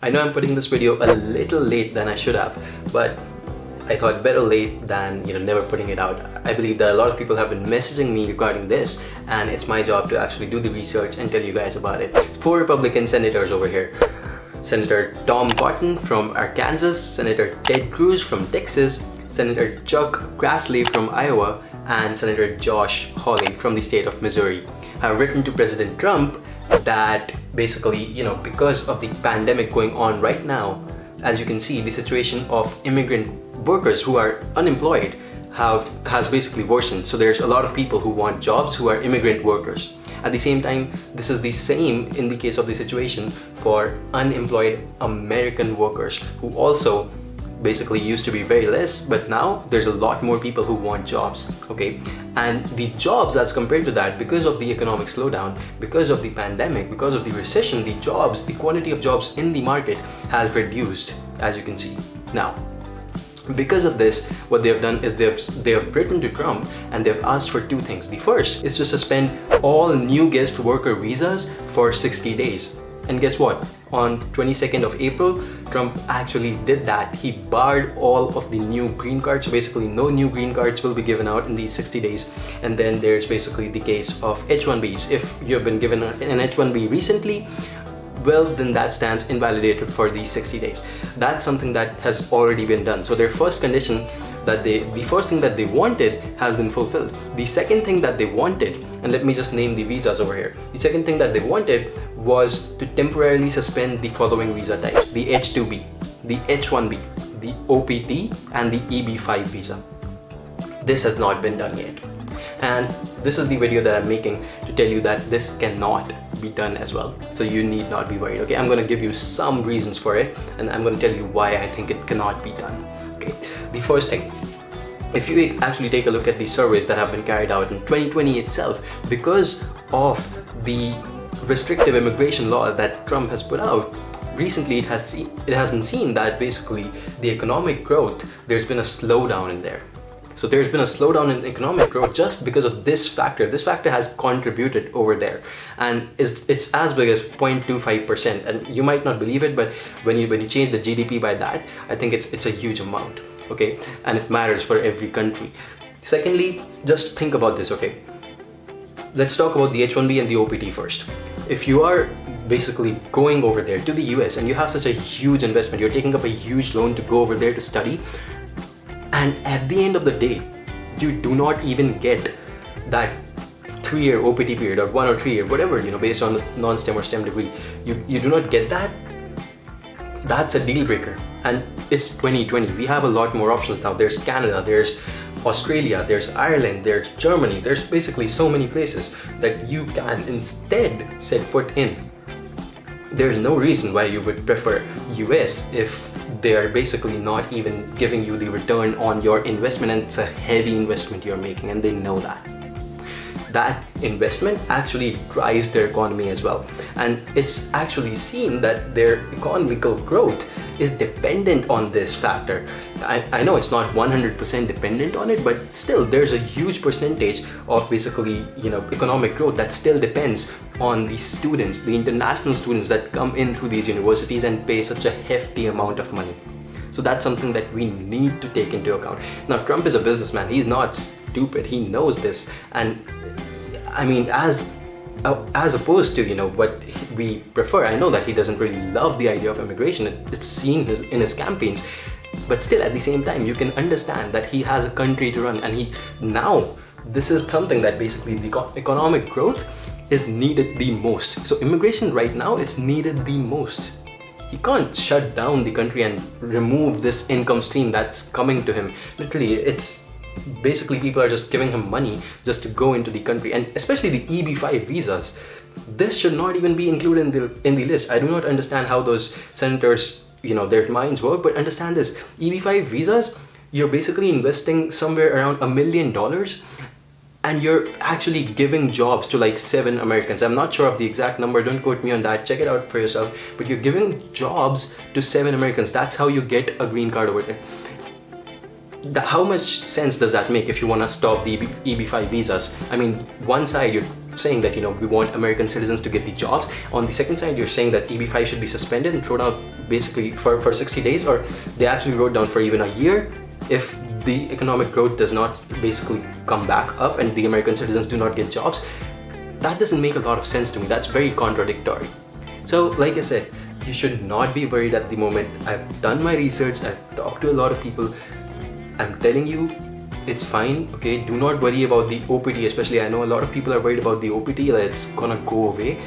I know I'm putting this video a little late than I should have, but I thought better late than never putting it out. I believe that a lot of people have been messaging me regarding this, and it's my job to actually do the research and tell you guys about it. 4 Republican senators over here. Senator Tom Cotton from Arkansas, Senator Ted Cruz from Texas, Senator Chuck Grassley from Iowa, and Senator Josh Hawley from the state of Missouri have written to President Trump that basically, because of the pandemic going on right now, as you can see, the situation of immigrant workers who are unemployed has basically worsened. So there's a lot of people who want jobs who are immigrant workers. At the same time, this is the same in the case of the situation for unemployed American workers who also basically used to be very less, but now there's a lot more people who want jobs, okay? And the jobs as compared to that, because of the economic slowdown, because of the pandemic, because of the recession, the quantity of jobs in the market has reduced, as you can see. Now, because of this, what they have done is they have written to Trump and they've asked for 2 things. The first is to suspend all new guest worker visas for 60 days. And guess what? On 22nd of April, Trump actually did that. He barred all of the new green cards. So basically, no new green cards will be given out in these 60 days. And then there's basically the case of H1Bs. If you've been given an H1B recently, well, then that stands invalidated for these 60 days. That's something that has already been done. So their first condition the first thing that they wanted has been fulfilled. The second thing that they wanted, and let me just name the visas over here. The second thing that they wanted was to temporarily suspend the following visa types: the H2B, the H1B, the OPT, and the EB5 visa. This has not been done yet. And this is the video that I'm making to tell you that this cannot be done as well. So you need not be worried, okay? I'm going to give you some reasons for it, and I'm going to tell you why I think it cannot be done, okay? The first thing, if you actually take a look at the surveys that have been carried out in 2020 itself, because of the restrictive immigration laws that Trump has put out, recently it has been seen that basically the economic growth, there's been a slowdown in there. So there's been a slowdown in economic growth just because of this factor. This factor has contributed over there, and it's as big as 0.25%. And you might not believe it, but when you change the GDP by that, I think it's a huge amount, okay? And it matters for every country. Secondly, just think about this, okay? Let's talk about the H1B and the OPT first. If you are basically going over there to the US and you have such a huge investment, you're taking up a huge loan to go over there to study, and at the end of the day, you do not even get that 3-year OPT period or 1 or 3 year, whatever, based on non-STEM or STEM degree. You do not get that. That's a deal breaker. And it's 2020. We have a lot more options now. There's Canada, there's Australia, there's Ireland, there's Germany. There's basically so many places that you can instead set foot in. There's no reason why you would prefer US if they are basically not even giving you the return on your investment, and it's a heavy investment you're making, and they know that. That investment actually drives their economy as well, and it's actually seen that their economical growth is dependent on this factor. I know it's not 100% dependent on it, but still there's a huge percentage of basically economic growth that still depends on the students, the international students that come in through these universities and pay such a hefty amount of money. So that's something that we need to take into account. Now, Trump is a businessman. He's not stupid. He knows this. And I mean, as opposed to what we prefer, I know that he doesn't really love the idea of immigration. It's seen in his campaigns, but still at the same time you can understand that he has a country to run, and this is something that basically the economic growth is needed the most. So immigration right now, it's needed the most. He can't shut down the country and remove this income stream that's coming to him. Literally, it's basically people are just giving him money just to go into the country, and especially the EB5 visas. This should not even be included in the list. I do not understand how those senators, their minds work, but understand this. EB5 visas, you're basically investing somewhere around $1 million, and you're actually giving jobs to like 7 Americans. I'm not sure of the exact number, don't quote me on that, check it out for yourself, but you're giving jobs to 7 Americans. That's how you get a green card over there. How much sense does that make if you want to stop the EB5 visas? I mean, one side you're saying that, you know, we want American citizens to get the jobs. On the second side, you're saying that EB5 should be suspended and thrown out basically for 60 days, or they actually wrote down for even a year if the economic growth does not basically come back up and the American citizens do not get jobs. That doesn't make a lot of sense to me. That's very contradictory. So like I said, you should not be worried at the moment. I've done my research, I've talked to a lot of people. I'm telling you, it's fine, okay? Do not worry about the OPT, especially I know a lot of people are worried about the OPT, that it's gonna go away.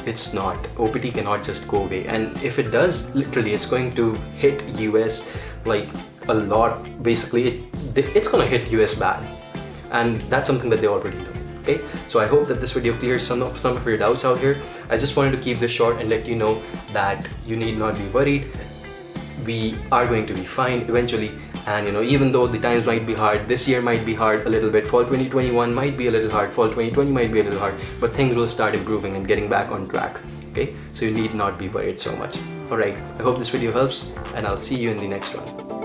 It's not. OPT cannot just go away. And if it does, literally, it's going to hit US like a lot. Basically, it's gonna hit US bad. And that's something that they already know. Okay, so I hope that this video clears some of your doubts out here. I just wanted to keep this short and let you know that you need not be worried. We are going to be fine eventually, and you know, even though the times might be hard, this year might be hard a little bit, fall 2021 might be a little hard, fall 2020 might be a little hard, but things will start improving and getting back on track. Okay, so you need not be worried so much. Alright, I hope this video helps, and I'll see you in the next one.